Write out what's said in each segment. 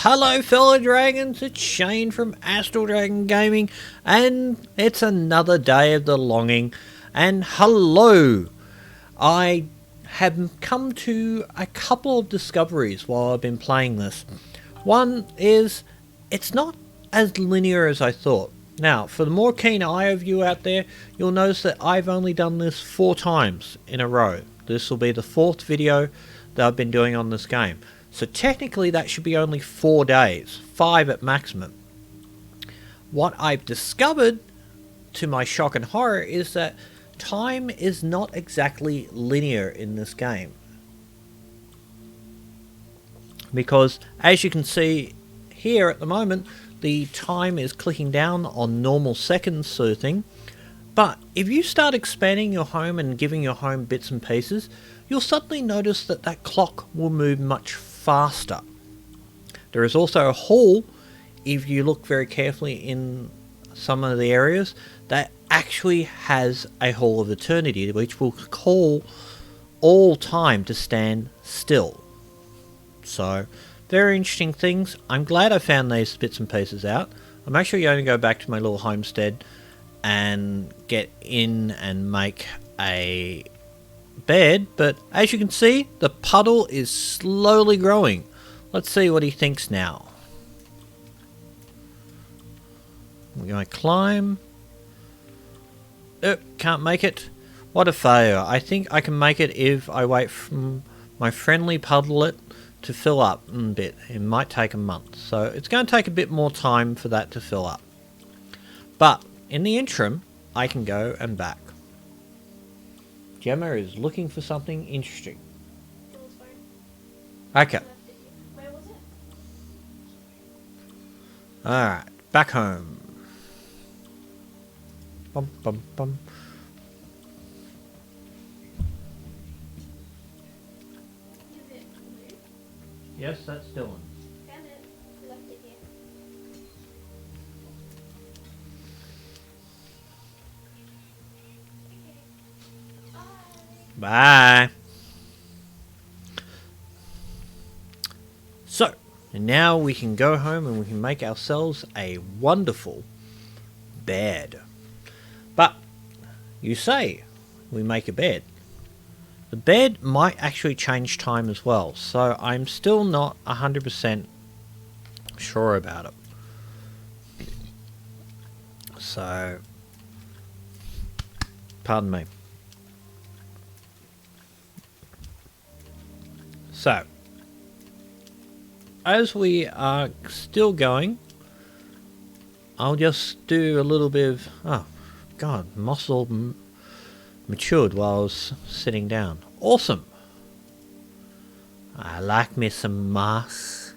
Hello fellow dragons, it's Shane from Astral Dragon Gaming, and it's another day of the longing. And hello, I have come to a couple of discoveries while I've been playing this. One is, it's not as linear as I thought. Now, for the more keen eye of you out there, you'll notice that I've only done this 4 times in a row. This will be the 4th video that I've been doing on this game. So technically that should be only 4 days, 5 at maximum. What I've discovered, to my shock and horror, is that time is not exactly linear in this game. Because as you can see here at the moment, the time is clicking down on normal seconds sort of thing. But if you start expanding your home and giving your home bits and pieces, you'll suddenly notice that that clock will move much faster. There is also a hall, if you look very carefully in some of the areas, that actually has a hall of eternity, which will call all time to stand still. So, very interesting things. I'm glad I found these bits and pieces out. I'm actually going to go back to my little homestead and get in and make a bed, but as you can see, the puddle is slowly growing. Let's see what he thinks now. We're going to climb. Can't make it. What a failure. I think I can make it if I wait for my friendly puddlet to fill up a bit. It might take a month, so it's going to take a bit more time for that to fill up. But in the interim, I can go and back. Gemma is looking for something interesting. Okay. Where was it? Alright, back home. Bum bum bum. Is it blue? Yes, that's Dylan. Found it. Left it here. Bye. So, now we can go home and we can make ourselves a wonderful bed. But, you say we make a bed. The bed might actually change time as well, so I'm still not 100% sure about it. So, pardon me. So, as we are still going, I'll just do a little bit of... Oh, God, moss all matured while I was sitting down. Awesome! I like me some moss.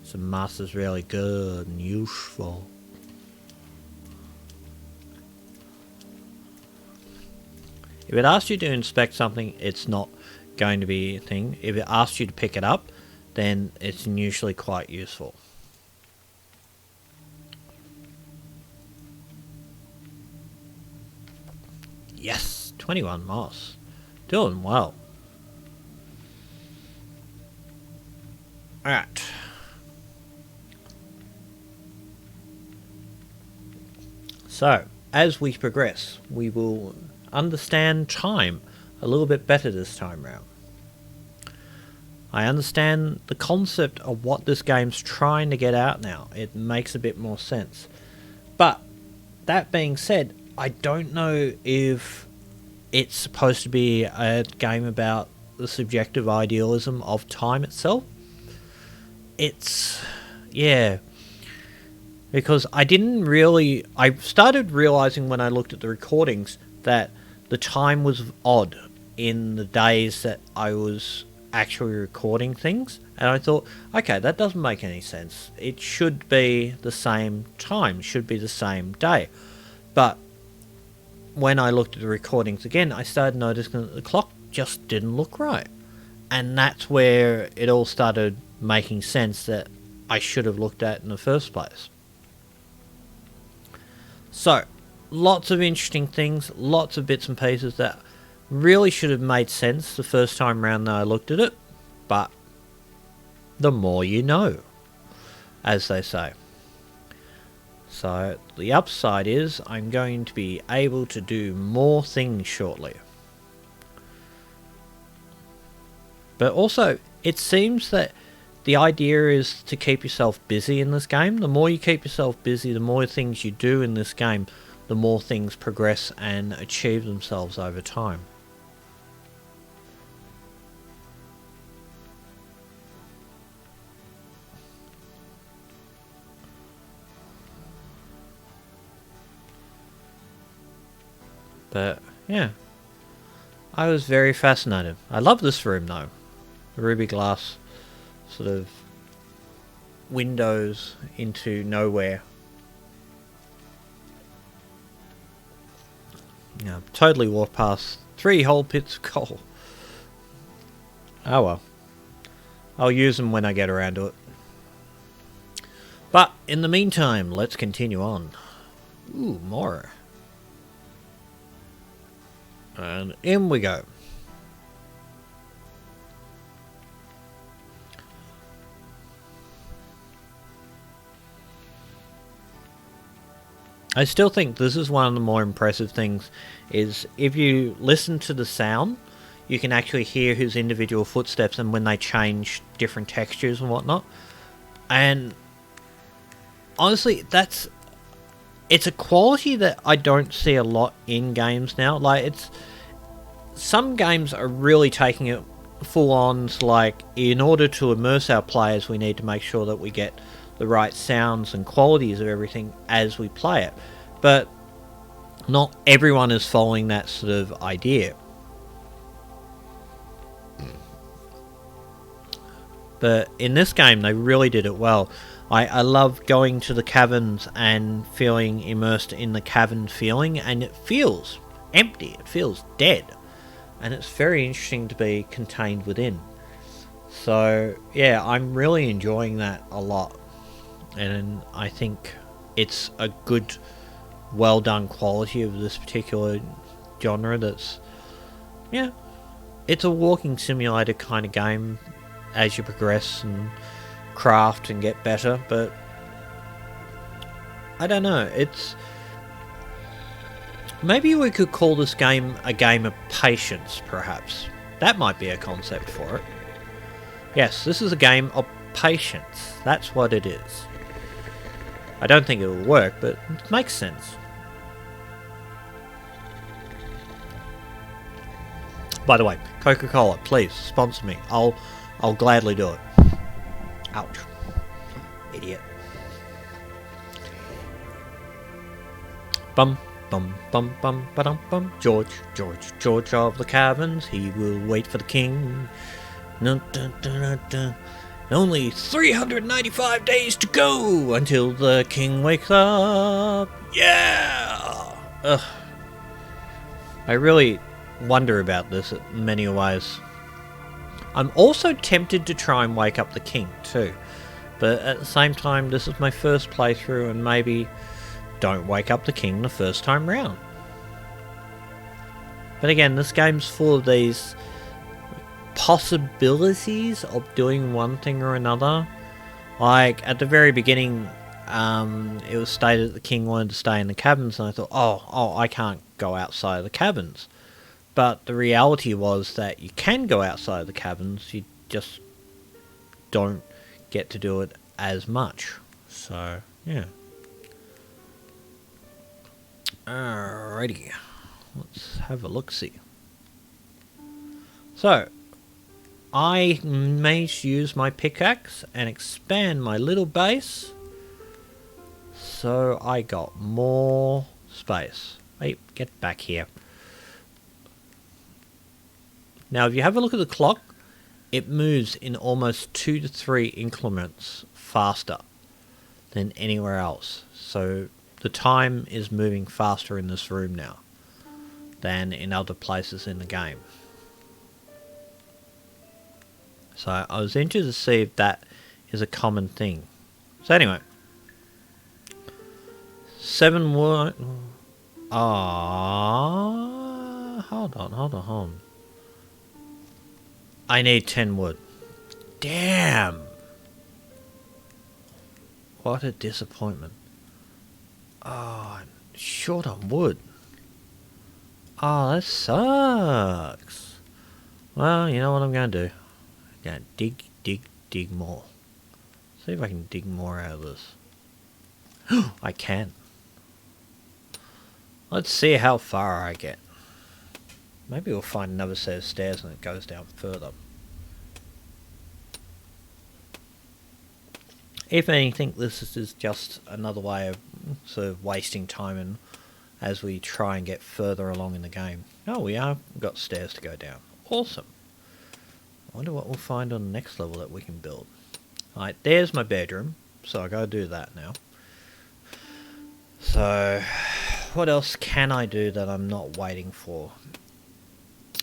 Some moss is really good and useful. If it asks you to inspect something, it's not going to be a thing. If it asks you to pick it up, then it's usually quite useful. Yes, 21 moss. Doing well. Alright. So, as we progress, we will understand time a little bit better this time round. I understand the concept of what this game's trying to get out now. It makes a bit more sense. But, that being said, I don't know if it's supposed to be a game about the subjective idealism of time itself. It's... yeah. Because I started realizing when I looked at the recordings that the time was odd in the days that I was actually recording things, and I thought, okay, that doesn't make any sense. It should be the same time, should be the same day. But when I looked at the recordings again, I started noticing that the clock just didn't look right, and that's where it all started making sense that I should have looked at in the first place. So, lots of interesting things, lots of bits and pieces that really should have made sense the first time round that I looked at it, but the more you know. as they say. So the upside is I'm going to be able to do more things shortly. But also, it seems that the idea is to keep yourself busy in this game. The more you keep yourself busy, the more things you do in this game, the more things progress and achieve themselves over time. But, yeah. I was very fascinated. I love this room though. The ruby glass sort of windows into nowhere. Yeah, totally walked past 3 whole pits of coal. Oh well. I'll use them when I get around to it. But in the meantime, let's continue on. Ooh, more. And in we go. I still think this is one of the more impressive things, is if you listen to the sound, you can actually hear his individual footsteps and when they change different textures and whatnot. And honestly, it's a quality that I don't see a lot in games now. Like, some games are really taking it full on, like, in order to immerse our players, we need to make sure that we get the right sounds and qualities of everything as we play it. But not everyone is following that sort of idea. But in this game, they really did it well. I love going to the caverns and feeling immersed in the cavern feeling, and it feels empty, it feels dead. And it's very interesting to be contained within. So, yeah, I'm really enjoying that a lot. And I think it's a good, well done quality of this particular genre that's, yeah, it's a walking simulator kind of game as you progress and craft and get better, but I don't know, it's, maybe we could call this game a game of patience, perhaps. That might be a concept for it. Yes, this is a game of patience. That's what it is. I don't think it will work, but it makes sense. By the way, Coca-Cola, please sponsor me. I'll gladly do it. Ouch. Idiot. Bum bum bum bum ba-dum bum. George of the caverns, he will wait for the king. Dun, dun, dun, dun, dun. Only 395 days to go until the king wakes up. Yeah! Ugh. I really wonder about this in many ways. I'm also tempted to try and wake up the king too. But at the same time, this is my first playthrough, and maybe don't wake up the king the first time round. But again, this game's full of these possibilities of doing one thing or another. Like, at the very beginning, it was stated that the king wanted to stay in the caverns, and I thought, oh, I can't go outside of the caverns. But the reality was that you can go outside of the caverns, you just don't get to do it as much. So, yeah. Alrighty. Let's have a look-see. So, I may use my pickaxe and expand my little base. So I got more space. Wait, get back here. Now, if you have a look at the clock, it moves in almost 2 to 3 increments faster than anywhere else. So the time is moving faster in this room now than in other places in the game. So I was interested to see if that is a common thing. So anyway, 7 wood. Hold on. I need 10 wood. Damn. What a disappointment. Oh, I'm short on wood. Oh, that sucks. Well, you know what I'm going to do? I'm going to dig more. See if I can dig more out of this. I can. Let's see how far I get. Maybe we'll find another set of stairs and it goes down further. If anything, this is just another way of sort of wasting time and as we try and get further along in the game. Oh, we have got stairs to go down. Awesome. I wonder what we'll find on the next level that we can build. Alright, there's my bedroom, so I gotta do that now. So, what else can I do that I'm not waiting for?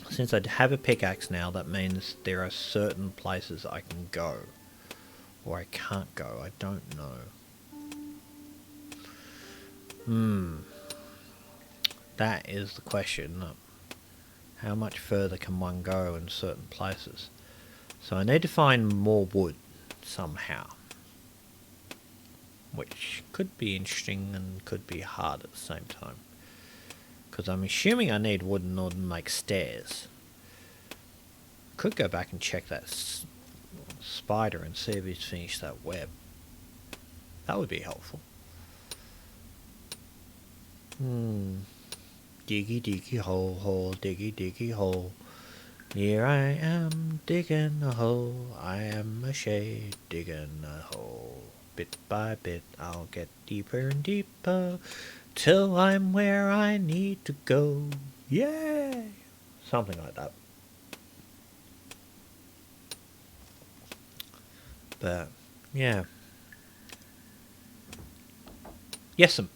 Since I have a pickaxe now, that means there are certain places I can go. Or I can't go, I don't know. That is the question. How much further can one go in certain places? So I need to find more wood somehow. Which could be interesting and could be hard at the same time. Because I'm assuming I need wood in order to make stairs. Could go back and check that spider and see if he's finished that web. That would be helpful. Diggy diggy hole, hole, diggy diggy hole. Here I am digging a hole. I am a shade digging a hole. Bit by bit I'll get deeper and deeper till I'm where I need to go. Yay! Something like that. But, yeah. Yes'm.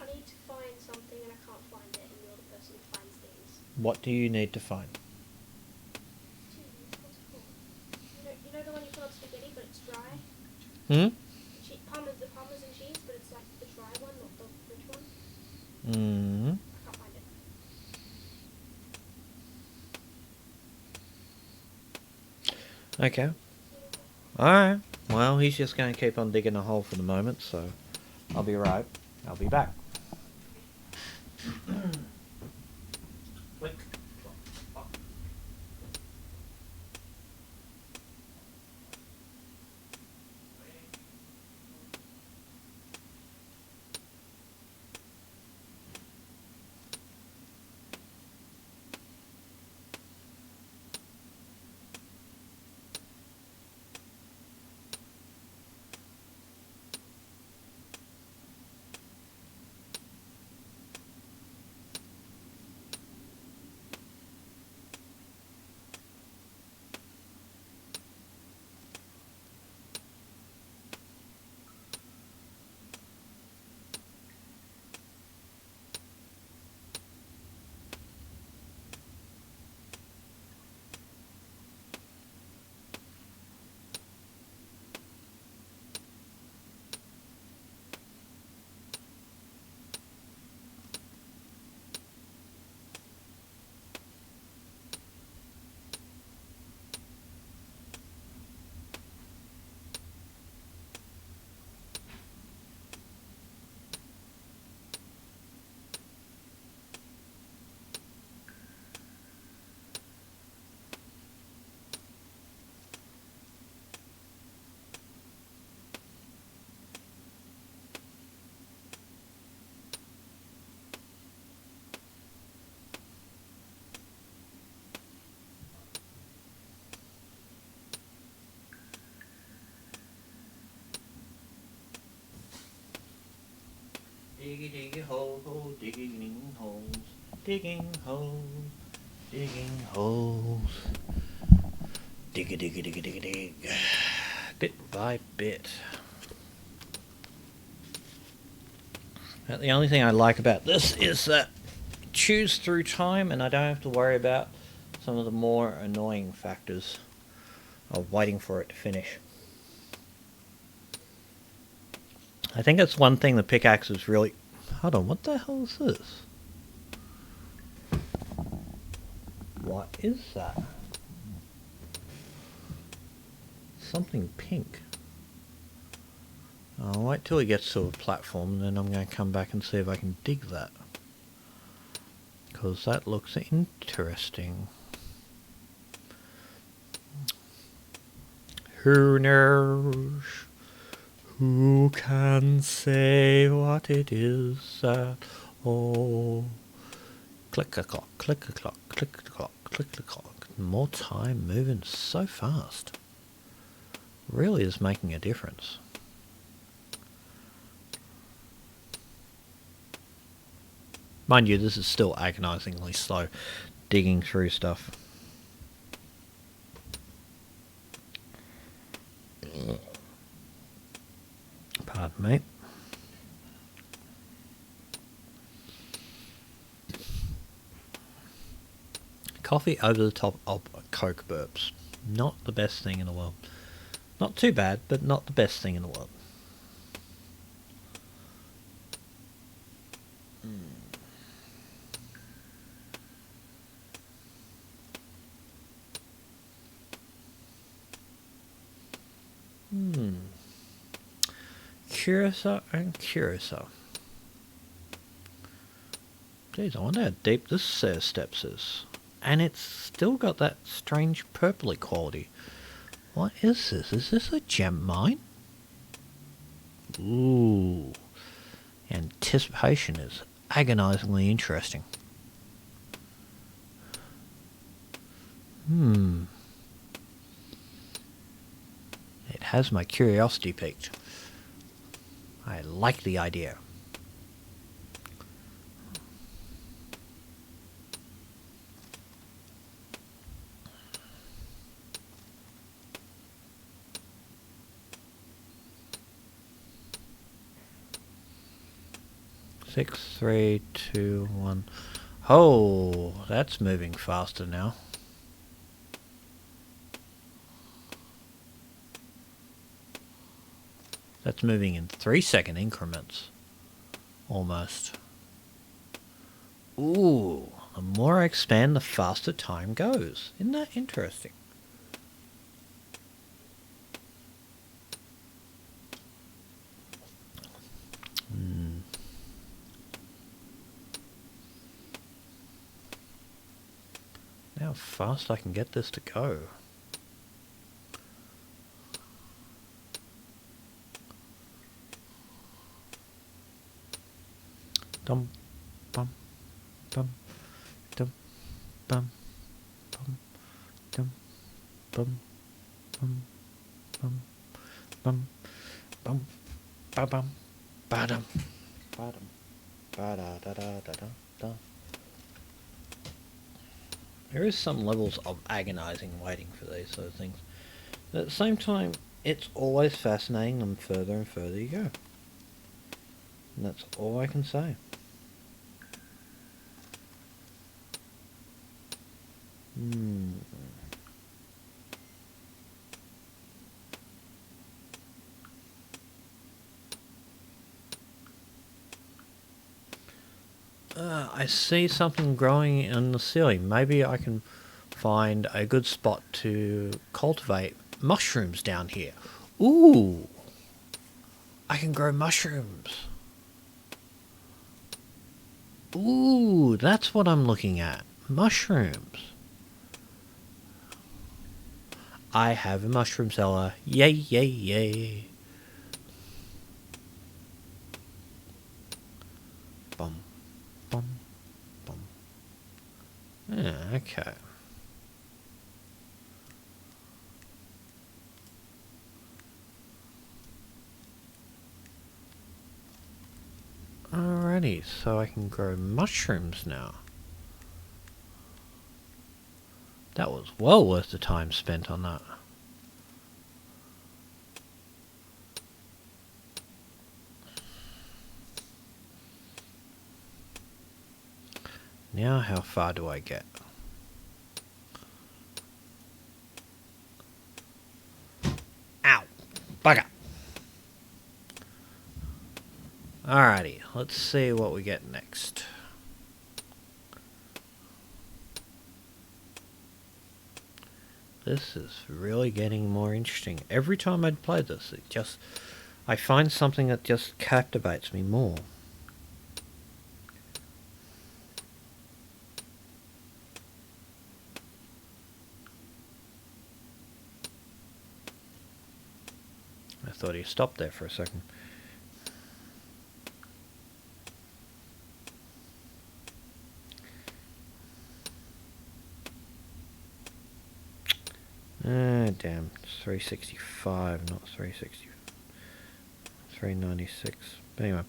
I need to find something and I can't find it, and you're the person who finds things. What do you need to find? Cheese, what's it called? You know the one you put on spaghetti, but it's dry? Hmm? The Parmesan cheese, but it's like the dry one, not the rich one. Hmm. I can't find it. Okay. Alright. Well, he's just going to keep on digging a hole for the moment, so I'll be right. I'll be back. Click. Diggy diggy hole, hole, digging holes, digging holes, digging holes. Diggy diggy diggy diggy dig. Bit by bit. But the only thing I like about this is that it chews through time and I don't have to worry about some of the more annoying factors of waiting for it to finish. I think that's one thing the pickaxe is really... Hold on, what the hell is this? What is that? Something pink. I'll wait till he gets to a platform and then I'm going to come back and see if I can dig that. Because that looks interesting. Who knows? Who can say what it is that all? Click-a-clock, click-a-clock, click-a-clock, click-a-clock. More time moving so fast. Really is making a difference. Mind you, this is still agonizingly slow digging through stuff. Pardon me. Coffee over the top of Coke burps. Not the best thing in the world. Not too bad, but not the best thing in the world. Curacao and Curacao. Jeez, I wonder how deep this set of steps is. And it's still got that strange purpley quality. What is this? Is this a gem mine? Ooh. Anticipation is agonizingly interesting. It has my curiosity piqued. I like the idea. Six, 3, 2, 1. Oh, that's moving faster now. That's moving in 3-second increments. Almost. Ooh, the more I expand, the faster time goes. Isn't that interesting? How fast I can get this to go. Dum bum bum dum bum bum dum bum bum bum bum bum ba bum ba dum ba dum ba da da da da da da. There is some levels of agonizing waiting for these sort of things. But at the same time, it's always fascinating the further and further you go. And that's all I can say. I see something growing in the ceiling. Maybe I can find a good spot to cultivate mushrooms down here. Ooh! I can grow mushrooms. Ooh, that's what I'm looking at. Mushrooms. I have a mushroom cellar. Yay, yay, yay. Bum, bum, bum. Yeah, okay. Alrighty, so I can grow mushrooms now. That was well worth the time spent on that. Now how far do I get? Ow! Bugger! Alrighty, let's see what we get next. This is really getting more interesting. Every time I'd play this, I find something that just captivates me more. I thought he stopped there for a second. Ah, damn. It's 365, not 360. 396. But anyway.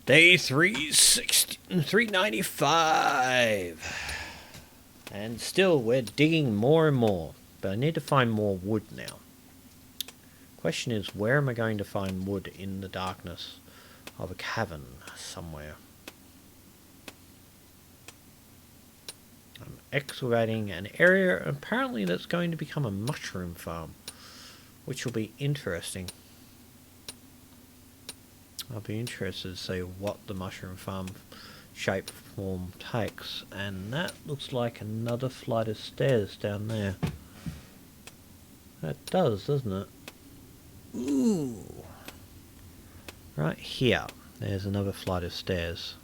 Day 360, 395. And still, we're digging more and more. But I need to find more wood now. Question is, where am I going to find wood in the darkness of a cavern somewhere? I'm excavating an area apparently that's going to become a mushroom farm, which will be interesting. I'll be interested to see what the mushroom farm shape form takes, and that looks like another flight of stairs down there. That does, doesn't it? Ooh. Right here, there's another flight of stairs.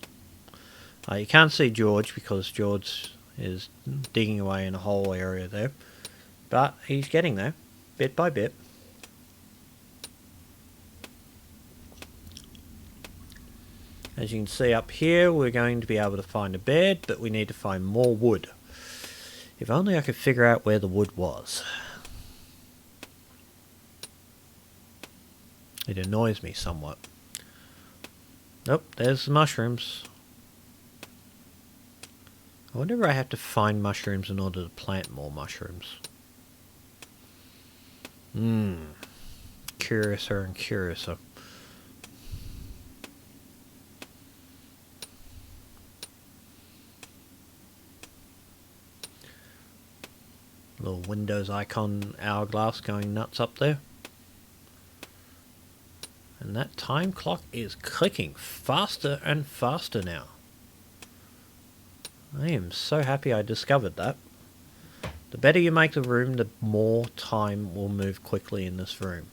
You can't see George because George is digging away in a whole area there, but he's getting there, bit by bit. As you can see up here, we're going to be able to find a bed, but we need to find more wood. If only I could figure out where the wood was. It annoys me somewhat. Nope, there's the mushrooms. I wonder if I have to find mushrooms in order to plant more mushrooms. Curiouser and curiouser. Little Windows icon hourglass going nuts up there. And that time clock is clicking faster and faster now. I am so happy I discovered that. The better you make the room, the more time will move quickly in this room.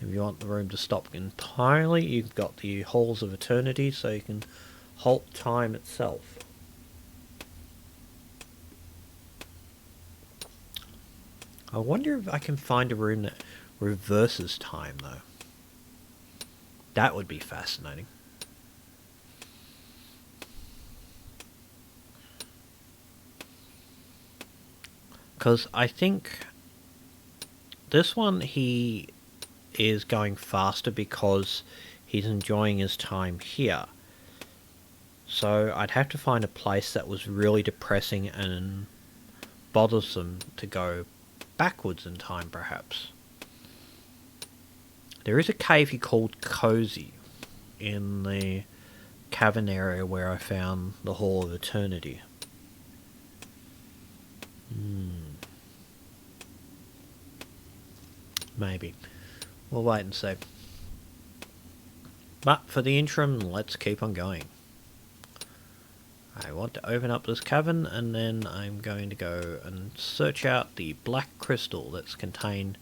If you want the room to stop entirely, you've got the Halls of Eternity, so you can halt time itself. I wonder if I can find a room that reverses time, though. That would be fascinating. Because I think this one he is going faster because he's enjoying his time here. So I'd have to find a place that was really depressing and bothersome to go backwards in time, perhaps. There is a cave he called Cozy in the cavern area where I found the Hall of Eternity. Maybe. We'll wait and see. But for the interim, let's keep on going. I want to open up this cavern, and then I'm going to go and search out the black crystal that's contained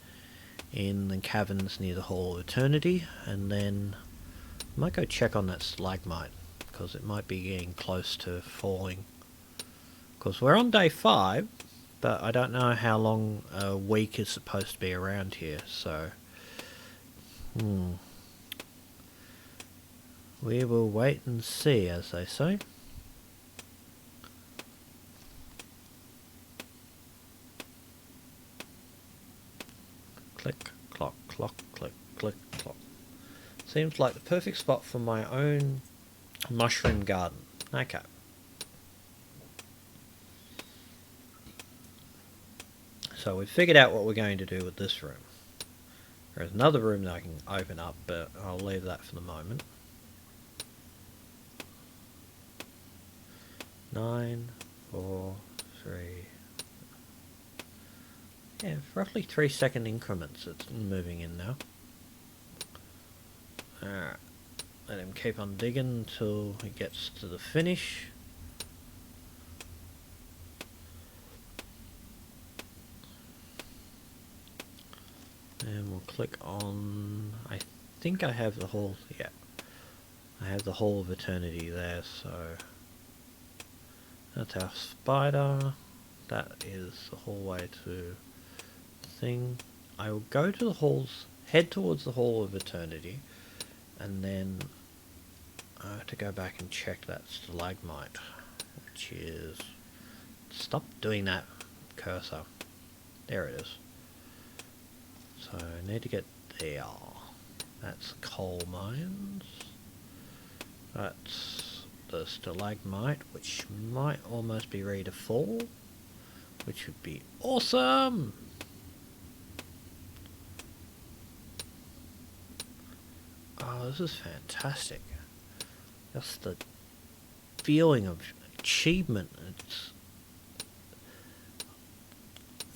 in the caverns near the Hall of Eternity, and then I might go check on that stalagmite, because it might be getting close to falling. Because we're on day 5, but I don't know how long a week is supposed to be around here, so we will wait and see, as they say. Click, clock, clock, click, click, clock. Seems like the perfect spot for my own mushroom garden. Okay. So we've figured out what we're going to do with this room. There's another room that I can open up, but I'll leave that for the moment. 9, 4, 3... Yeah, roughly 3-second increments it's moving in now. Alright, let him keep on digging until he gets to the finish. And we'll click on... I think I have the whole... yeah. I have the Hall of Eternity there, so... that's our spider. That is the hallway to the thing. I will go to the halls, head towards the Hall of Eternity, and then I have to go back and check that stalagmite, which is... stop doing that, cursor. There it is. So I need to get there. That's coal mines. That's the stalagmite, which might almost be ready to fall, which would be awesome. Oh, this is fantastic. Just the feeling of achievement.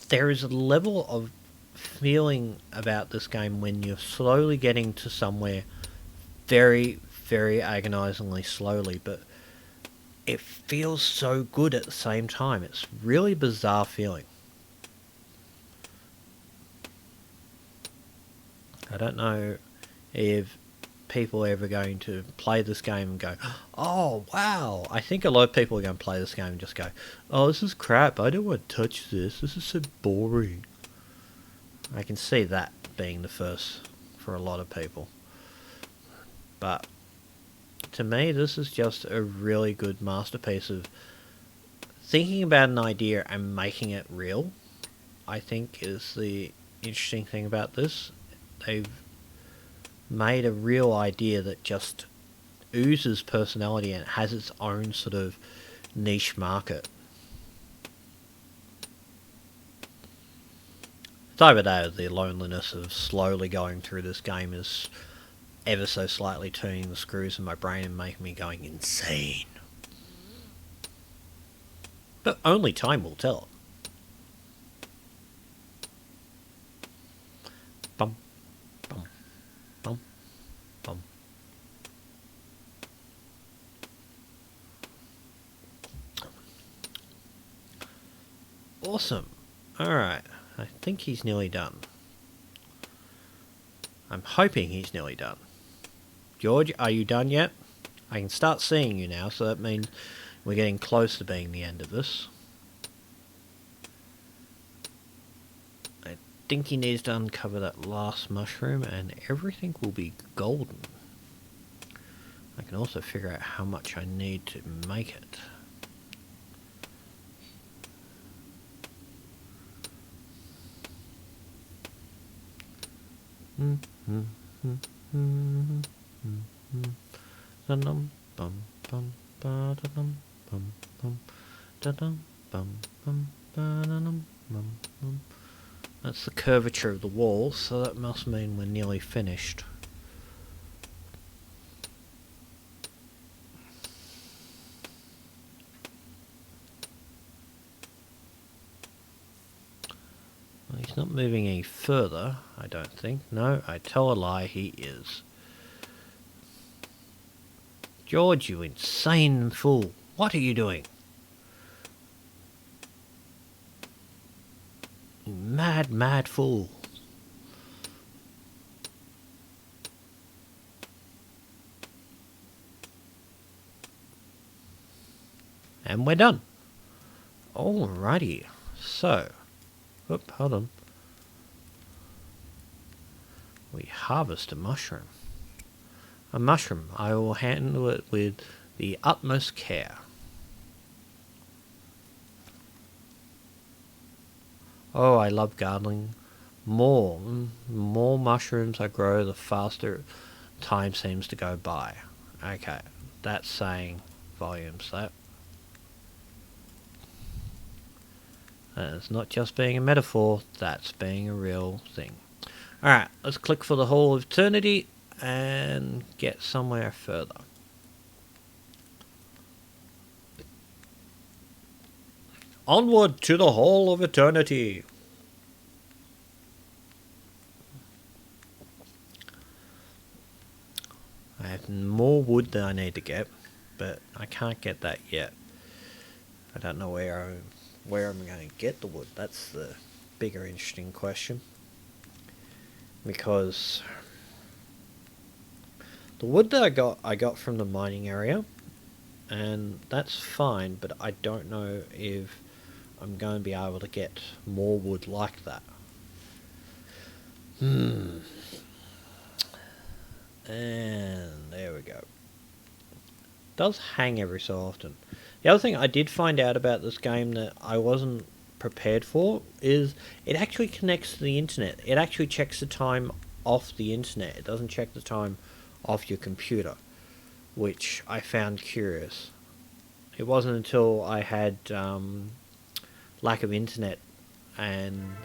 There is a level of feeling about this game when you're slowly getting to somewhere very, very agonizingly slowly, but it feels so good at the same time. It's really bizarre feeling. I don't know if people are ever going to play this game and go, oh wow. I think a lot of people are going to play this game and just go, oh, this is crap, I don't want to touch this is so boring. I can see that being the first for a lot of people. But to me, this is just a really good masterpiece of thinking about an idea and making it real. I think is the interesting thing about this. They've made a real idea that just oozes personality and has its own sort of niche market. It's either that or the loneliness of slowly going through this game is ever so slightly turning the screws in my brain and making me going insane. But only time will tell. Bum, bum, bum, bum. Awesome. Alright, I think he's nearly done. I'm hoping he's nearly done. George, are you done yet? I can start seeing you now, so that means we're getting close to being the end of this. I think he needs to uncover that last mushroom and everything will be golden. I can also figure out how much I need to make it. That's the curvature of the wall, so that must mean we're nearly finished. Well, he's not moving any further, I don't think. No, I tell a lie, he is. George, you insane fool. What are you doing? You mad, mad fool. And we're done. Alrighty. So, whoop, hold on. We harvest a mushroom. A mushroom. I will handle it with the utmost care. Oh, I love gardening. More mushrooms I grow, the faster time seems to go by. Okay, that's saying volumes, that. It's not just being a metaphor, that's being a real thing. Alright, let's click for the Hall of Eternity and get somewhere further. Onward to the Hall of Eternity! I have more wood than I need to get, but I can't get that yet. I don't know where I'm going to get the wood. That's the bigger interesting question. because the wood that I got from the mining area, and that's fine, but I don't know if I'm going to be able to get more wood like that. And there we go. Does hang every so often. The other thing I did find out about this game that I wasn't prepared for is it actually connects to the internet. It actually checks the time off the internet. It doesn't check the time off your computer, which I found curious. It wasn't until I had lack of internet and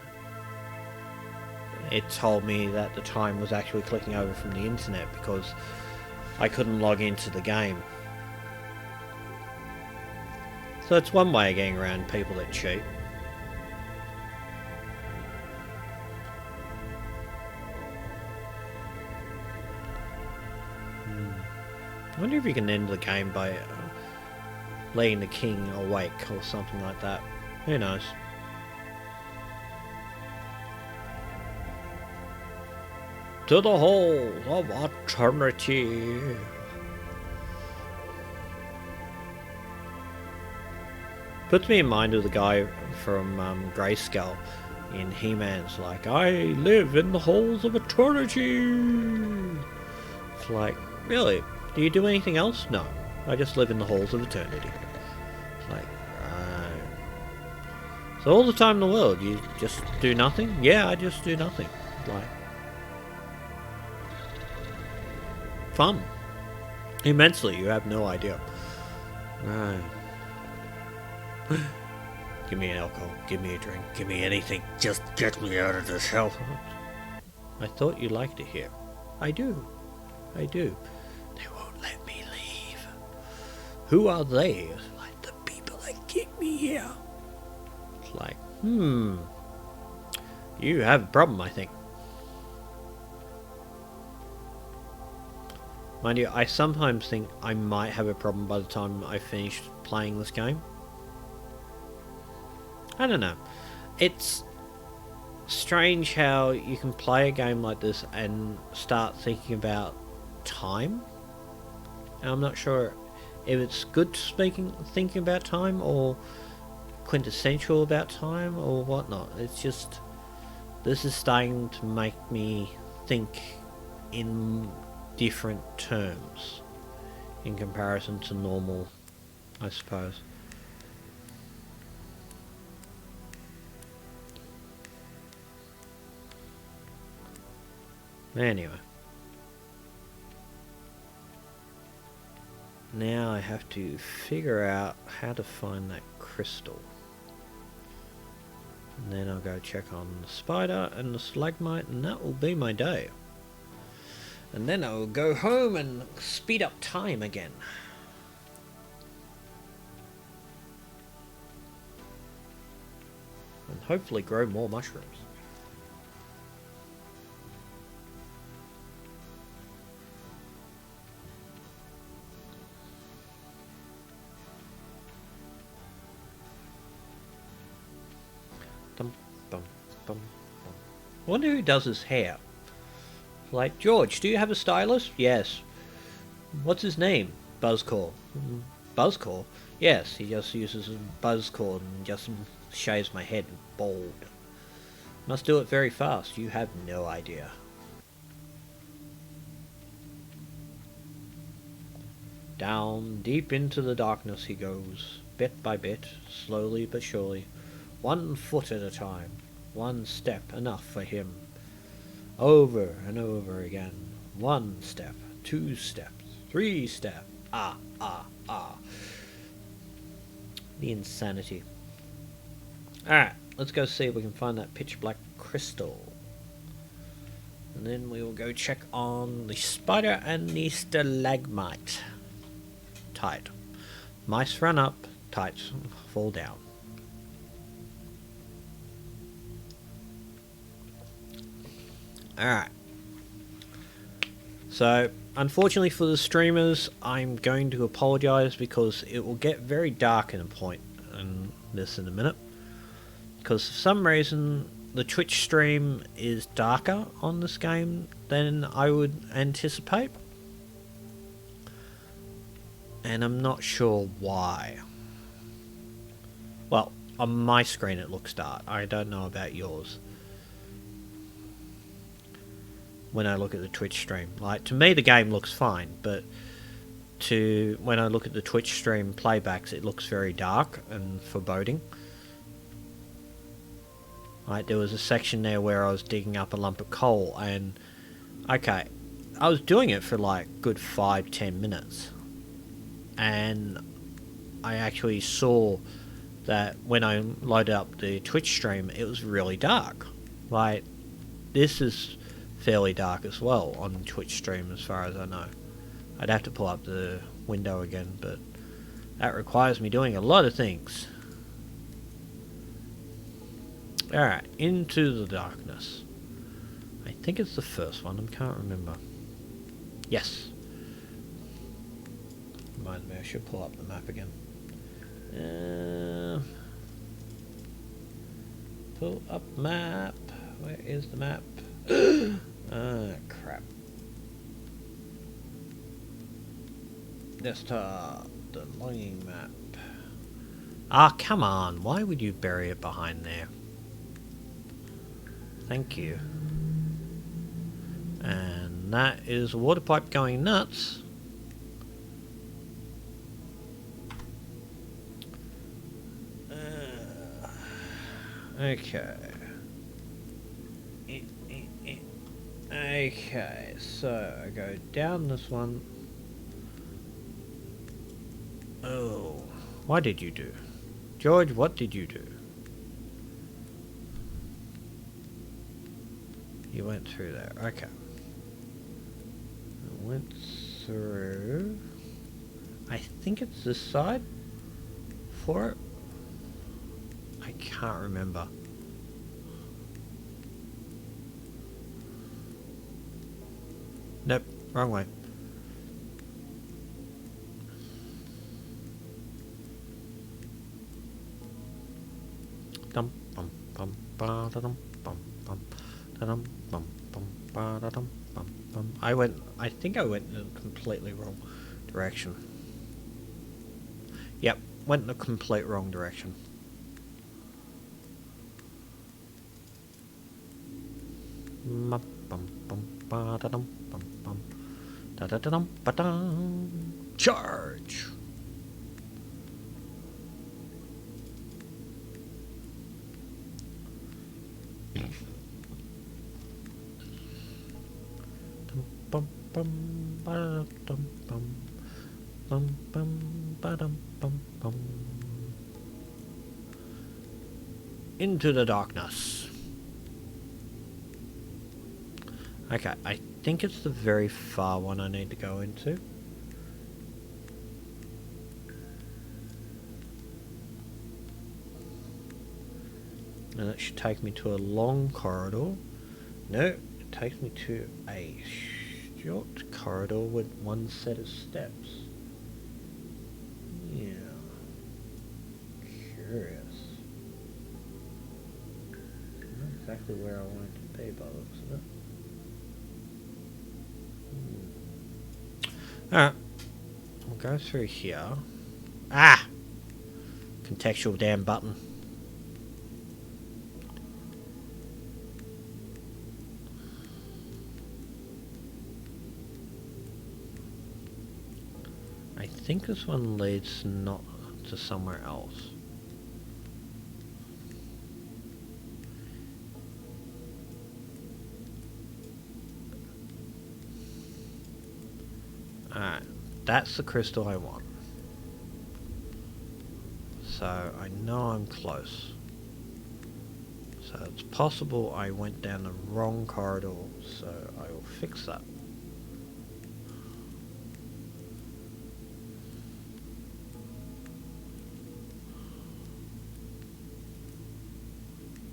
it told me that the time was actually clicking over from the internet because I couldn't log into the game. So it's one way of getting around people that cheat. I wonder if you can end the game by letting the king awake or something like that. Who knows? To the halls of eternity. Puts me in mind of the guy from Grayskull in He-Man's like, I live in the halls of eternity. It's like, really? Do you do anything else? No. I just live in the halls of eternity. It's like, so all the time in the world, you just do nothing? Yeah, I just do nothing. Like, fun. Immensely, you have no idea. Right. Give me an alcohol, give me a drink, give me anything. Just get me out of this hell. I thought you liked it here. I do. I do. They won't let me leave. Who are they? Like, the people that get me here. It's like, you have a problem, I think. Mind you, I sometimes think I might have a problem by the time I finish playing this game. I don't know. It's strange how you can play a game like this and start thinking about time. And I'm not sure if it's good thinking about time or quintessential about time or whatnot. It's just, this is starting to make me think in different terms in comparison to normal, I suppose. Anyway. Now I have to figure out how to find that crystal. And then I'll go check on the spider and the stalagmite, and that will be my day. And then I'll go home and speed up time again. And hopefully grow more mushrooms. I wonder who does his hair. Like, George, do you have a stylist? Yes. What's his name? Buzzcore. Buzzcore? Yes, he just uses a buzzcore and just shaves my head bald. Must do it very fast. You have no idea. Down deep into the darkness he goes, bit by bit, slowly but surely, 1 foot at a time, 1 step enough for him. Over and over again, 1 step, 2 steps, 3 steps, the insanity. Alright, let's go see if we can find that pitch black crystal. And then we will go check on the spider and the stalagmite. Tight. Mice run up, tights fall down. Alright. So, unfortunately for the streamers, I'm going to apologise because it will get very dark in a point, and this in a minute. Because for some reason, the Twitch stream is darker on this game than I would anticipate. And I'm not sure why. Well, on my screen it looks dark. I don't know about yours. When I look at the Twitch stream. Like, to me the game looks fine, but when I look at the Twitch stream playbacks, it looks very dark and foreboding. Like, there was a section there where I was digging up a lump of coal, and okay, I was doing it for like good 5-10 minutes, and I actually saw that when I loaded up the Twitch stream, it was really dark. Like, this is fairly dark as well on Twitch stream as far as I know. I'd have to pull up the window again, but that requires me doing a lot of things. Alright, Into the Darkness. I think it's the first one, I can't remember. Yes. Reminds me, I should pull up the map again. Pull up map. Where is the map? Ah, crap. Desktop, the longing map. Ah, come on. Why would you bury it behind there? Thank you. And that is a water pipe going nuts. Okay. Okay, so I go down this one. Oh, what did you do? George, what did you do? You went through there, okay. I went through... I think it's this side for it. I can't remember. Nope, wrong way. Dum bum bum ba da dum bum bum da dum bum bum ba da dum bum bum. I think I went in a completely wrong direction. Yep, went in a complete wrong direction. Bum bum bum ba da dum bum bum da da da dum ba dum. Charge. Bum bum ba dum bum bum bum ba dum bum bum. Into the Darkness. Okay, I think it's the very far one I need to go into. And it should take me to a long corridor. No, it takes me to a short corridor with one set of steps. Yeah. Curious. Not exactly where I wanted to be by the looks of it. Alright. We'll go through here. Ah! Contextual damn button. I think this one leads not to somewhere else. Alright, that's the crystal I want. So I know I'm close. So it's possible I went down the wrong corridor, so I will fix that.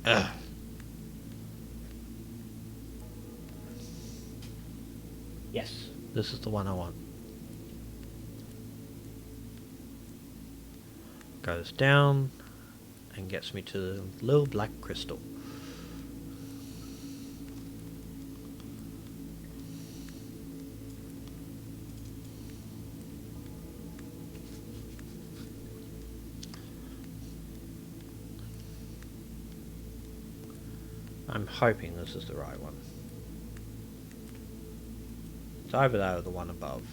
Ugh. Yes, this is the one I want. Goes down and gets me to the little black crystal. I'm hoping this is the right one. It's either that or the one above.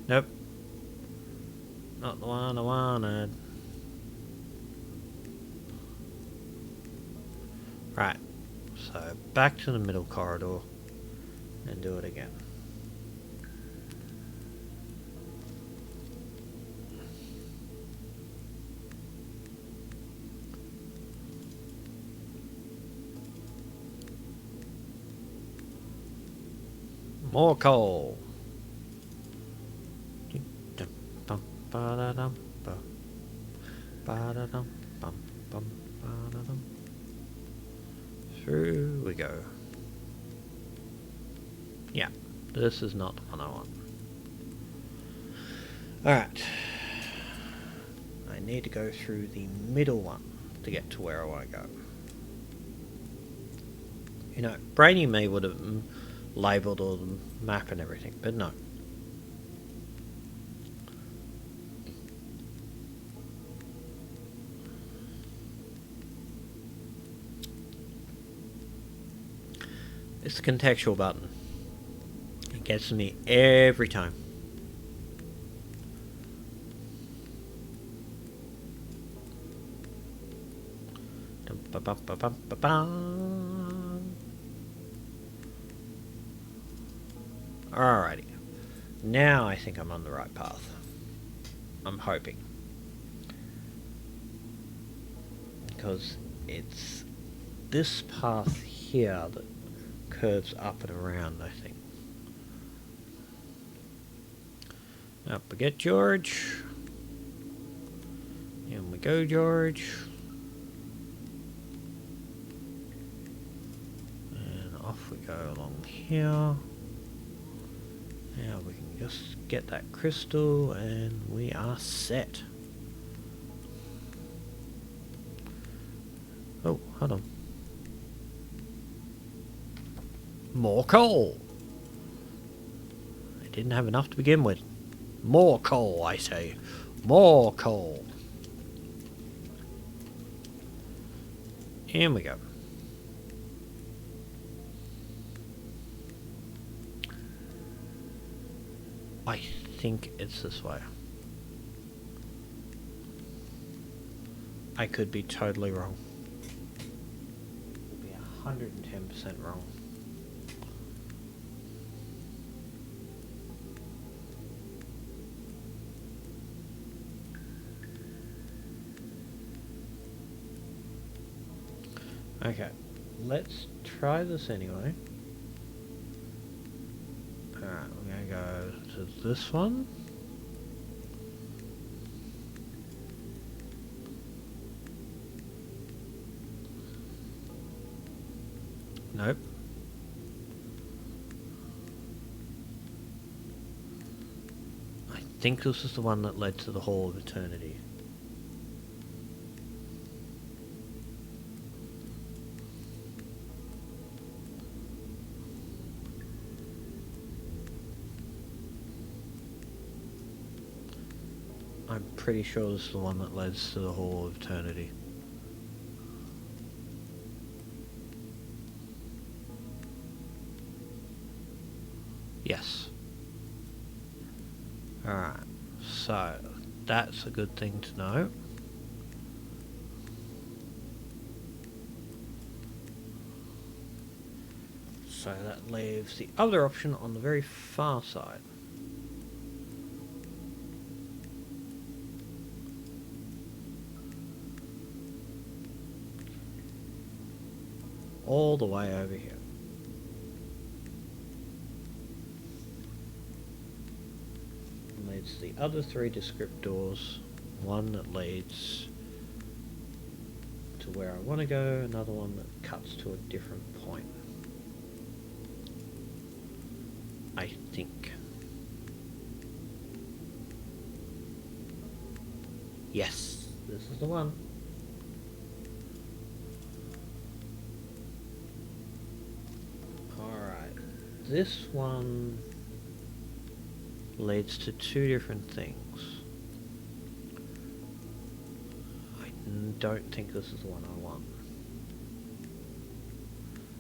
Nope. Not the one I wanted. Right. So back to the middle corridor and do it again. More coal. Through we go. Yeah, this is not the one I want. Alright. I need to go through the middle one to get to where I want to go. You know, Brainy May would have labelled all the map and everything, but no. It's the contextual button. It gets me every time. Alrighty. Now I think I'm on the right path. I'm hoping. Because it's this path here that curves up and around, I think. Up we get, George. In we go, George. And off we go along here. Now we can just get that crystal and we are set. Oh, hold on. More coal! I didn't have enough to begin with. More coal, I say. More coal. In we go. I think it's this way. I could be totally wrong. Could be 110% wrong. Okay, let's try this anyway. Alright, we're gonna go to this one. Nope. I think this is the one that led to the Hall of Eternity. I'm pretty sure this is the one that leads to the Hall of Eternity. Yes. Alright, so that's a good thing to know. So that leaves the other option on the very far side. All the way over here. And leads the other three descriptors. One that leads to where I want to go, another one that cuts to a different point. I think. Yes, this is the one. This one leads to two different things. I don't think this is the one I want.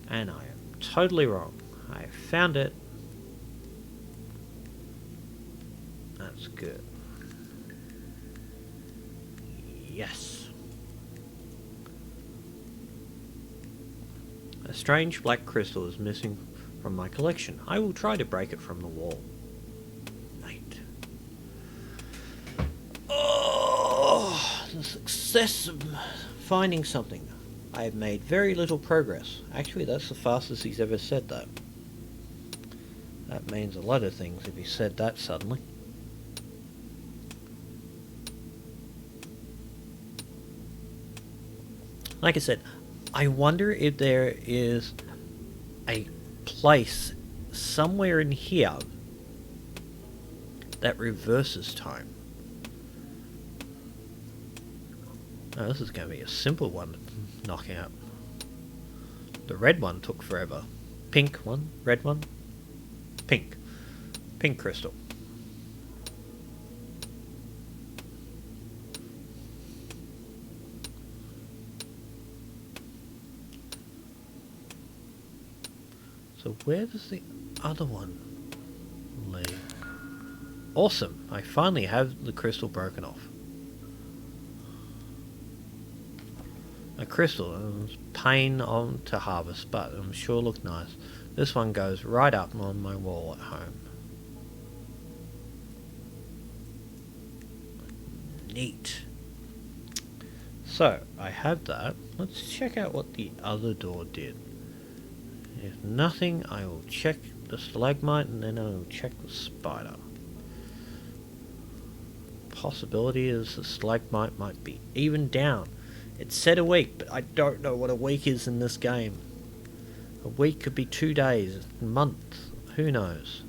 And I am totally wrong. I found it. That's good. Yes. A strange black crystal is missing from my collection. I will try to break it from the wall. Mate. Oh, the success of finding something. I have made very little progress. Actually, that's the fastest he's ever said that. That means a lot of things if he said that suddenly. Like I said, I wonder if there is a place somewhere in here that reverses time. Oh, this is going to be a simple one to knock out. The red one took forever. Pink one, red one, pink. Pink crystal. So where does the other one lead? Awesome! I finally have the crystal broken off. A crystal, pain on to harvest, but I'm sure look nice. This one goes right up on my wall at home. Neat. So, I have that. Let's check out what the other door did. If nothing, I will check the stalagmite and then I will check the spider. Possibility is the stalagmite might be even down. It said a week, but I don't know what a week is in this game. A week could be 2 days, a month, who knows.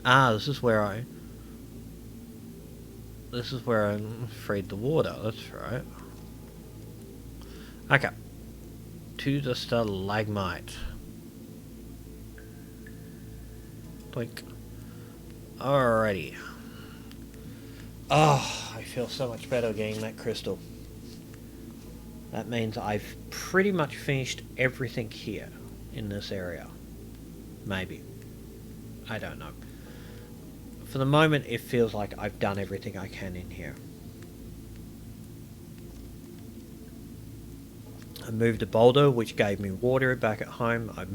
Ah, this is where I freed the water, that's right. Okay. To the stalagmite. Blink. Alrighty. Oh, I feel so much better getting that crystal. That means I've pretty much finished everything here in this area. Maybe. I don't know. For the moment, it feels like I've done everything I can in here. I moved a boulder, which gave me water back at home. I've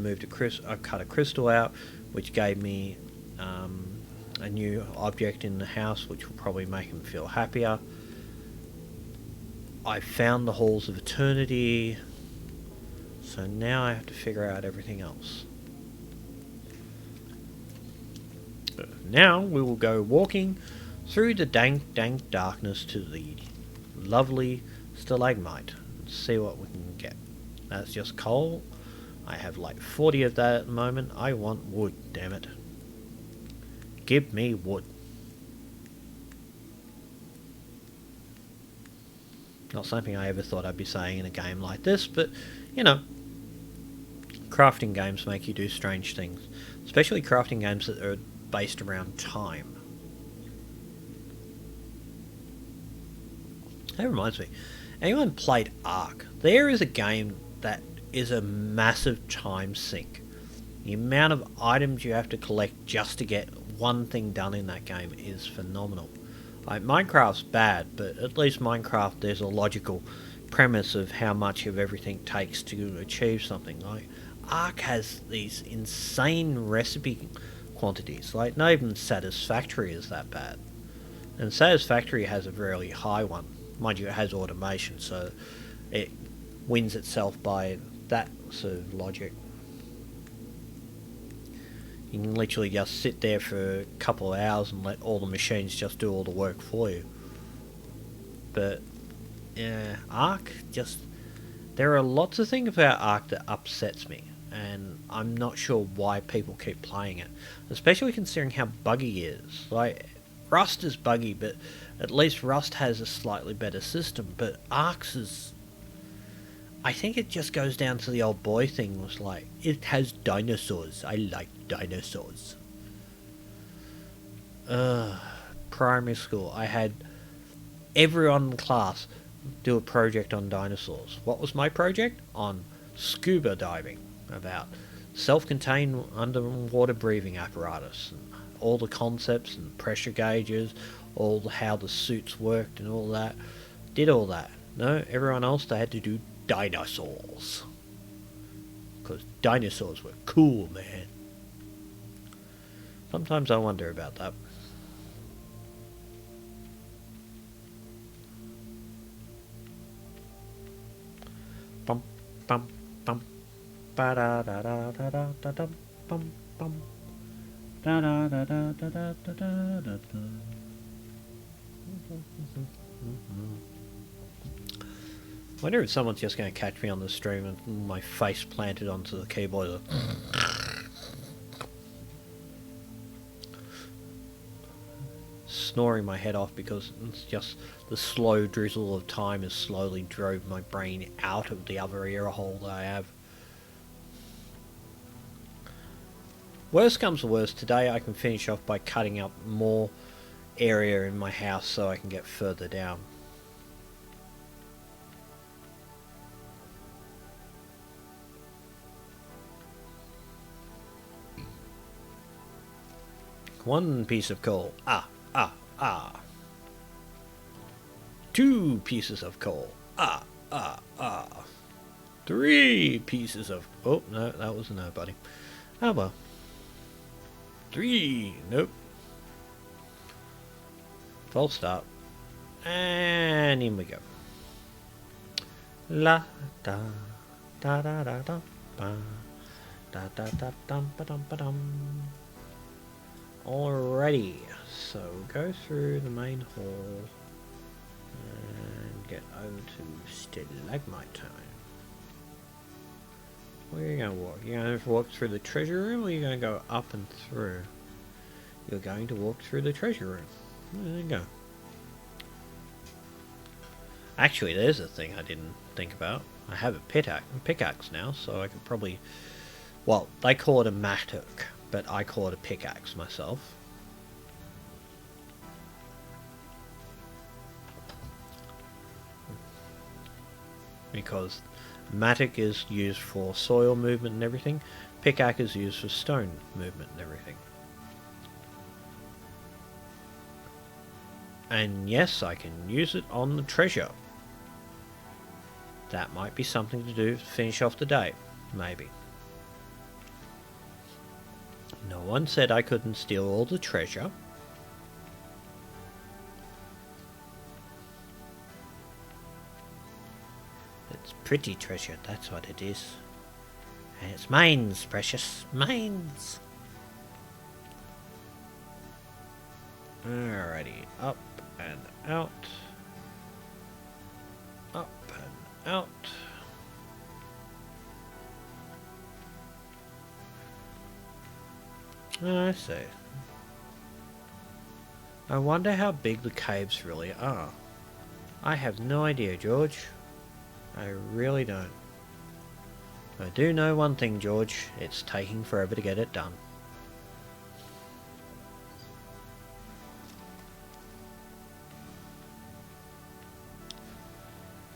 cut a crystal out, which gave me a new object in the house, which will probably make him feel happier. I found the Halls of Eternity, so now I have to figure out everything else. Now we will go walking through the dank darkness to the lovely stalagmite and see what we can get. That's just coal. I have like 40 of that at the moment. I want wood, damn it. Give me wood. Not something I ever thought I'd be saying in a game like this, but, you know, crafting games make you do strange things. Especially crafting games that are based around time. That reminds me, anyone played Ark? There is a game that is a massive time sink. The amount of items you have to collect just to get one thing done in that game is phenomenal. Like, Minecraft's bad, but at least Minecraft there's a logical premise of how much of everything takes to achieve something. Like, Ark has these insane recipe quantities. Like, not even Satisfactory is that bad. And Satisfactory has a really high one. Mind you, it has automation, so it wins itself by that sort of logic. You can literally just sit there for a couple of hours and let all the machines just do all the work for you. But, yeah, Ark just... There are lots of things about Ark that upsets me, and I'm not sure why people keep playing it. Especially considering how buggy it is. Like, Rust is buggy, but at least Rust has a slightly better system. But Ark's is... I think it just goes down to the old boy thing, was like, it has dinosaurs. I like dinosaurs. primary school, I had everyone in the class do a project on dinosaurs. What was my project? On scuba diving, about self-contained underwater breathing apparatus, and all the concepts and pressure gauges, how the suits worked and all that. Did all that. No, everyone else, they had to do dinosaurs. Because dinosaurs were cool, man. Sometimes I wonder about that. Bum, bum, bum. Ba da da da da da da da bum bum. Da da da da da da da da da da. I wonder if someone's just going to catch me on the stream and my face planted onto the keyboard. Snoring my head off because it's just the slow drizzle of time has slowly drove my brain out of the other ear hole that I have. Worst comes to worst, today I can finish off by cutting up more area in my house so I can get further down. One piece of coal. Ah. 2 pieces of coal. 3 pieces of... Oh, no, that was a no, buddy. Oh, well. 3. Nope. False start. And in we go. La da da da da da ba da da da dum ba dum ba dum. Alrighty, so go through the main hall and get over to Stalagmite Time. Where are you going to walk? You're going to walk through the treasure room, or are you going to go up and through? You're going to walk through the treasure room. There you go. Actually, there's a thing I didn't think about. I have a pickaxe now, so I could probably... Well, they call it a mattock, but I call it a pickaxe myself. Because mattock is used for soil movement and everything. Pickaxe is used for stone movement and everything. And yes, I can use it on the treasure. That might be something to do to finish off the day. Maybe. No one said I couldn't steal all the treasure. It's pretty treasure, that's what it is. And it's mines, precious. Mines! Alrighty, up and out. Up and out. I see. I wonder how big the caves really are. I have no idea, George. I really don't. I do know one thing, George. It's taking forever to get it done.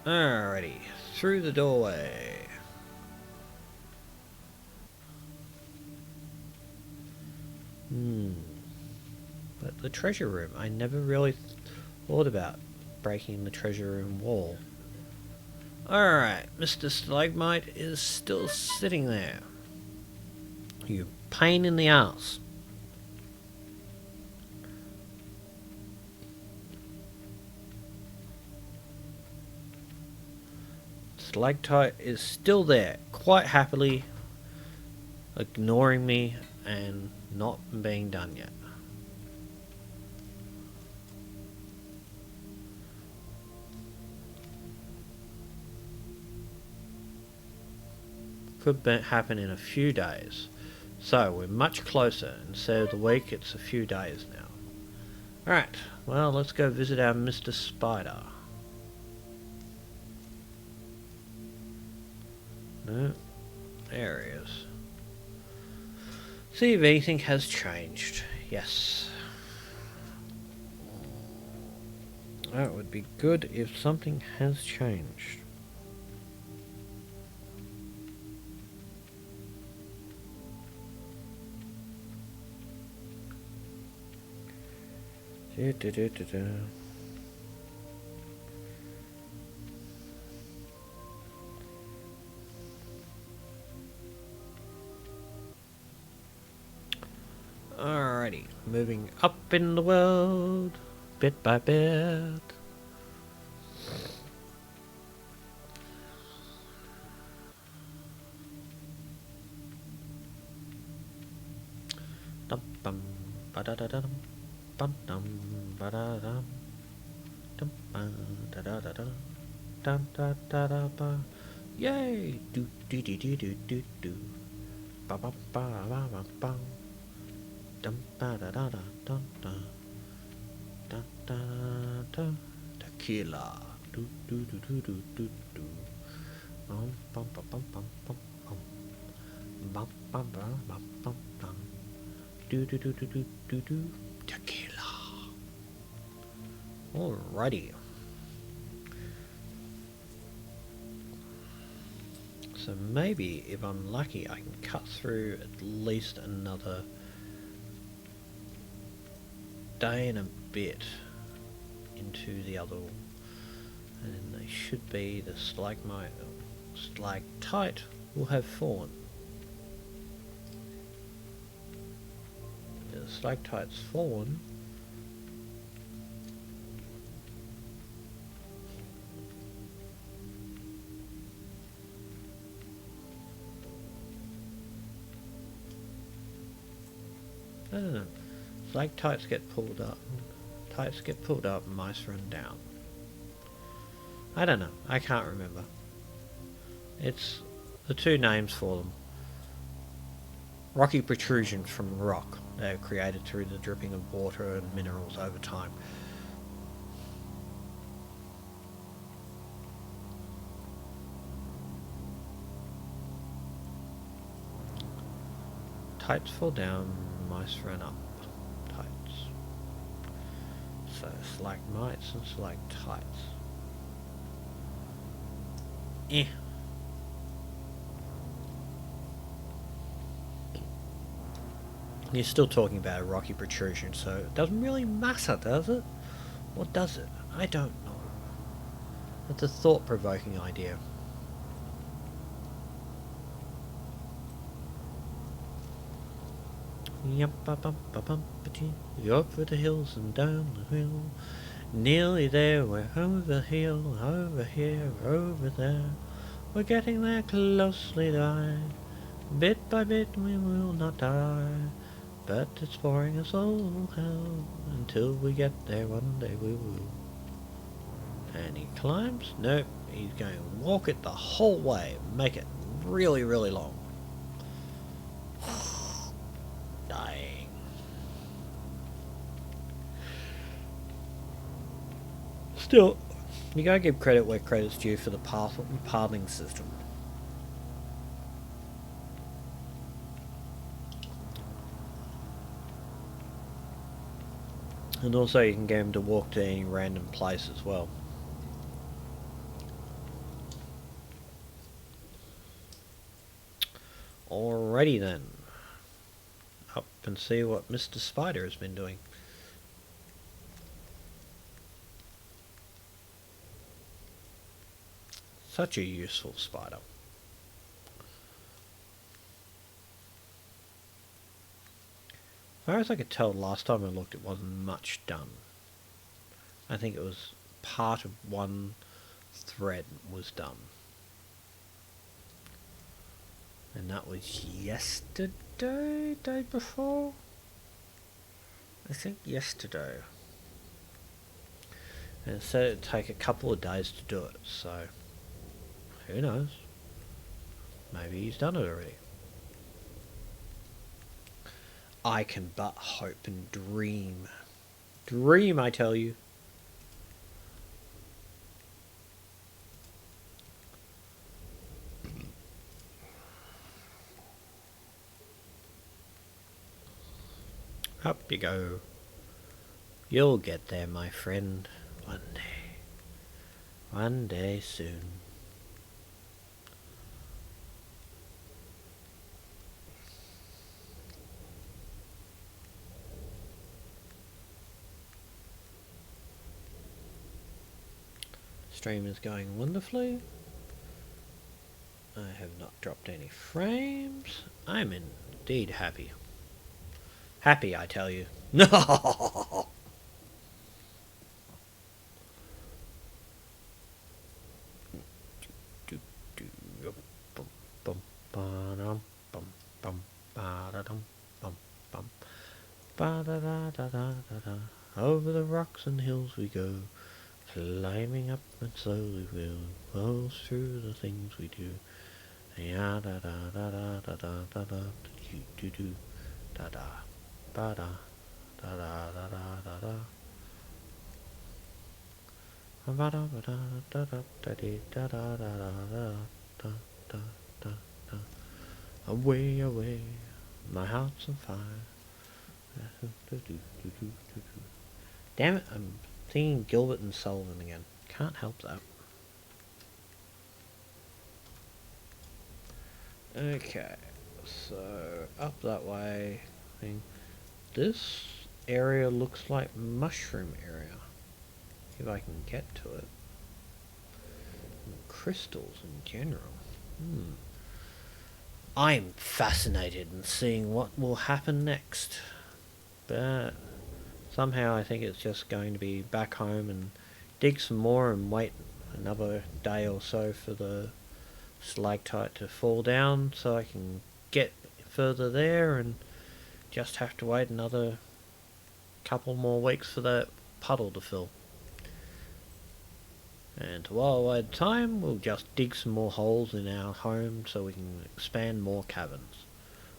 Alrighty, through the doorway. But the treasure room, I never really thought about breaking the treasure room wall. Alright, Mr. Stalagmite is still sitting there. You pain in the ass. Stalactite is still there, quite happily ignoring me and not being done yet. Could happen in a few days. So we're much closer. Instead of the week, it's a few days now. Alright, well, let's go visit our Mr. Spider. No, there he is. See if anything has changed. Yes. That would be good if something has changed. Alrighty, moving up in the world, bit by bit. Dum bum ba da da da dum bum dum ba da dum dum ba da da da da dum da da da ba. Yay! Do do do do do do do. Ba ba ba ba ba ba. Dum ba da da da dum da da da da. Tequila. Do do do do do do do. Bum bum bum bum bum bum bum. Bum bum bum bum bum bum. Do do do do do do do. Tequila. Alrighty. So maybe if I'm lucky I can cut through at least another day and a bit into the other, and then they should be the stalactite will have fallen. The stalactite's fallen. I don't know. Stalactites get pulled up. Tights get pulled up and mice run down. I don't know. I can't remember. It's the two names for them. Rocky protrusions from rock. They are created through the dripping of water and minerals over time. Tights fall down, mice run up. Tights. So stalagmites and stalactites. Eh. You're still talking about a rocky protrusion, so it doesn't really matter, does it? Or does it? I don't know. That's a thought-provoking idea. Over the hills and down the hill. Nearly there, we're over the hill, over here, over there. We're getting there closely by. Bit by bit we will not die. But it's boring as all hell. Until we get there one day we will. And he climbs? Nope, he's going to walk it the whole way. Make it really, really long. Dying. Still, you gotta give credit where credit's due for the pathing system. And also you can get him to walk to any random place as well. Alrighty then. Up and see what Mr. Spider has been doing. Such a useful spider. As far as I could tell, last time I looked it wasn't much done. I think it was part of one thread was done. And that was yesterday, day before? I think yesterday. And it said it'd take a couple of days to do it, so who knows? Maybe he's done it already. I can but hope and dream. Dream, I tell you. Up you go. You'll get there, my friend. One day. One day soon. Stream is going wonderfully. I have not dropped any frames. I'm indeed happy. Happy, I tell you. No. Over the rocks and hills we go, climbing up and slowly we'll pulse through the things we do. Ya da da da da da da da da do do da da ba da da da da da da. Ba da ba da da da da da da da da da da da da. Away, away, my heart's on fire. Damn it, I'm thinking Gilbert and Sullivan again. Can't help that. Okay, so up that way. I mean, this area looks like mushroom area. If I can get to it. And crystals in general. I'm fascinated in seeing what will happen next. But somehow I think it's just going to be back home and dig some more and wait another day or so for the stalactite to fall down so I can get further there, and just have to wait another couple more weeks for that puddle to fill. And while I wait time, we'll just dig some more holes in our home so we can expand more caverns.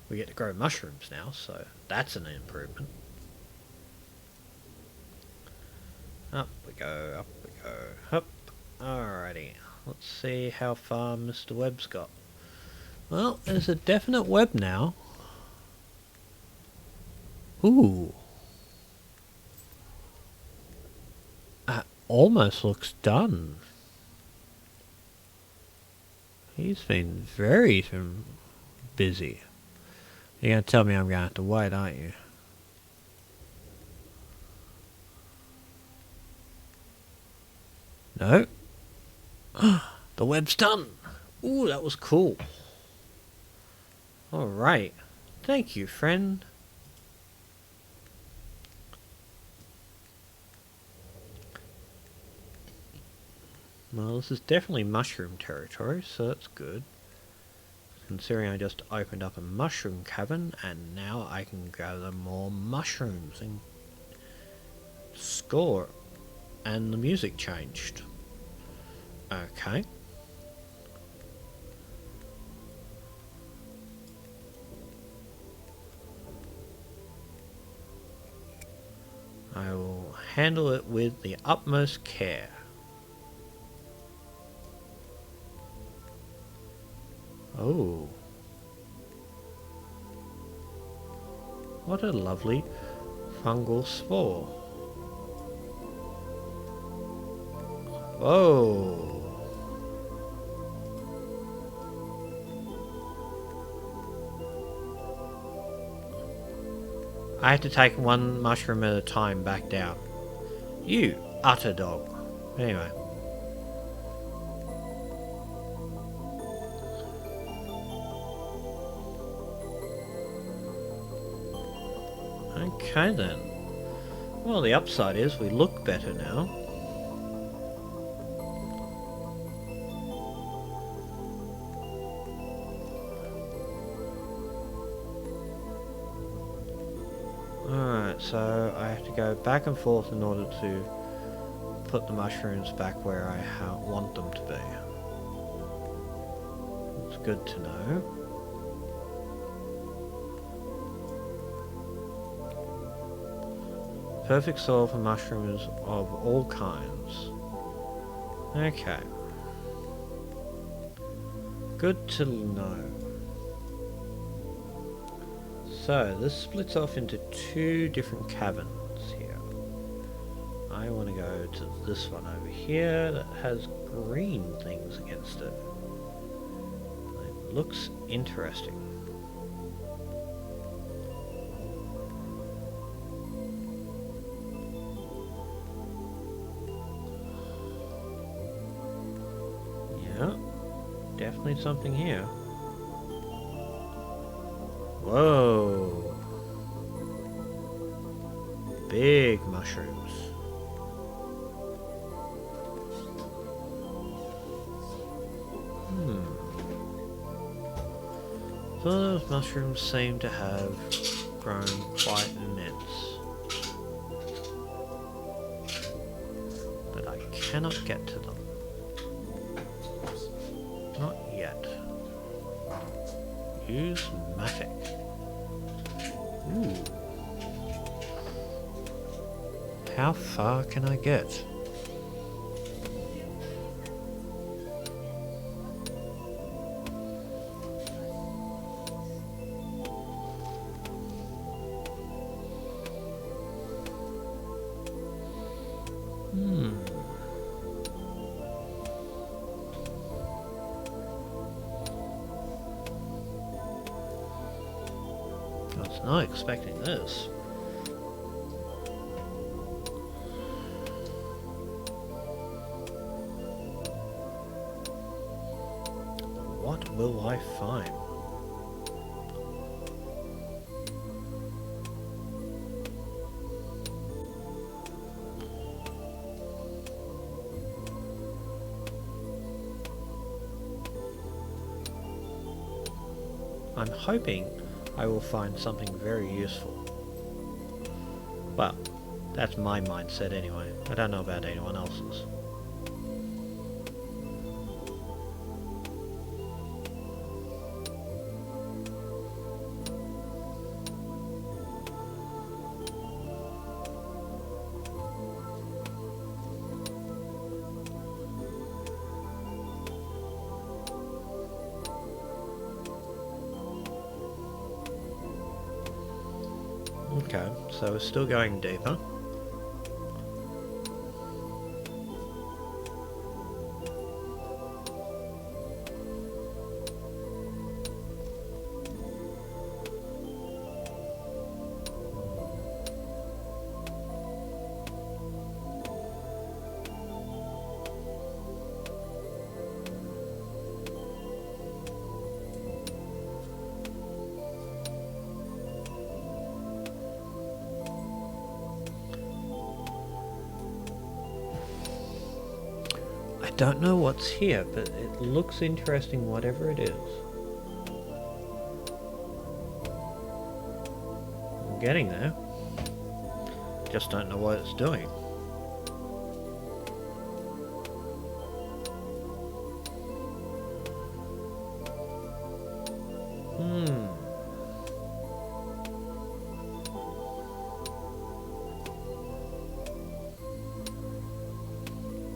We get to grow mushrooms now, so that's an improvement. Up we go, up we go, up. Alrighty, let's see how far Mr. Webb's got. Well, there's a definite web now. Ooh. That almost looks done. He's been very busy. You're going to tell me I'm going to have to wait, aren't you? No. The web's done. Ooh, that was cool. Alright. Thank you, friend. Well, this is definitely mushroom territory, so that's good. Considering I just opened up a mushroom cavern, and now I can gather more mushrooms and score. And the music changed. Okay. I will handle it with the utmost care. Oh. What a lovely fungal spore. Whoa. I have to take one mushroom at a time back down. You utter dog. Anyway. Okay then. Well, the upside is we look better now. Alright, so I have to go back and forth in order to put the mushrooms back where I want them to be. It's good to know. Perfect soil for mushrooms of all kinds. Okay. Good to know. So, this splits off into two different caverns here. I want to go to this one over here that has green things against it. It looks interesting. Yeah, definitely something here. Whoa. Big mushrooms. Some of those mushrooms seem to have grown quite immense. But I cannot get to them. Not yet. Use Matic. Ooh. How far can I get? I was not expecting this. What will I find? I'm hoping I will find something very useful. Well, that's my mindset anyway. I don't know about anyone else's. Okay, so we're still going deeper. I don't know what's here, but it looks interesting whatever it is. I'm getting there. Just don't know what it's doing.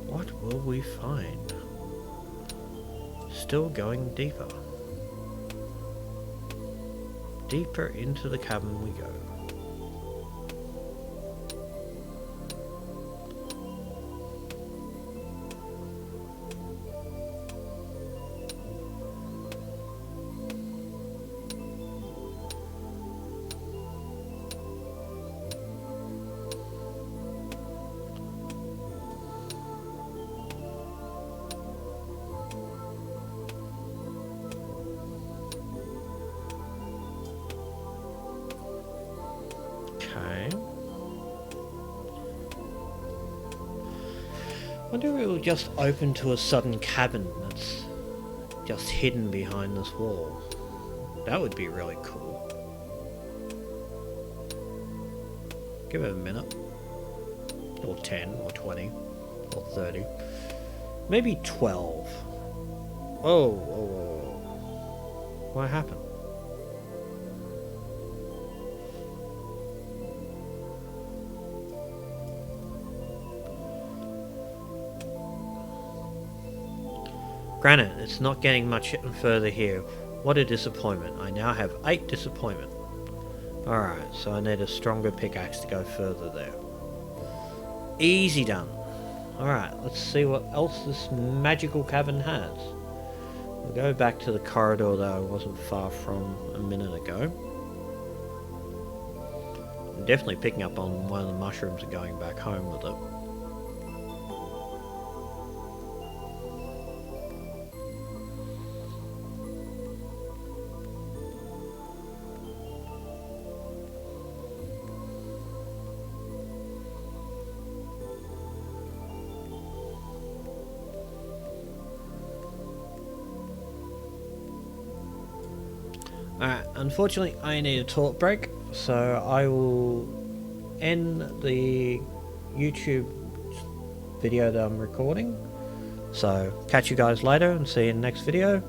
What will we find? Still going deeper. Deeper into the cabin we go. Okay. Wonder if it will just open to a sudden cabin that's just hidden behind this wall. That would be really cool. Give it a minute. Or 10, or 20, or 30. Maybe 12. Oh, what happened? Granite, it's not getting much further here. What a disappointment. I now have 8 disappointment. Alright, so I need a stronger pickaxe to go further there. Easy done. Alright, let's see what else this magical cavern has. We'll go back to the corridor that I wasn't far from a minute ago. I'm definitely picking up on one of the mushrooms and going back home with it. Alright, unfortunately I need a toilet break, so I will end the YouTube video that I'm recording. So catch you guys later and see you in the next video.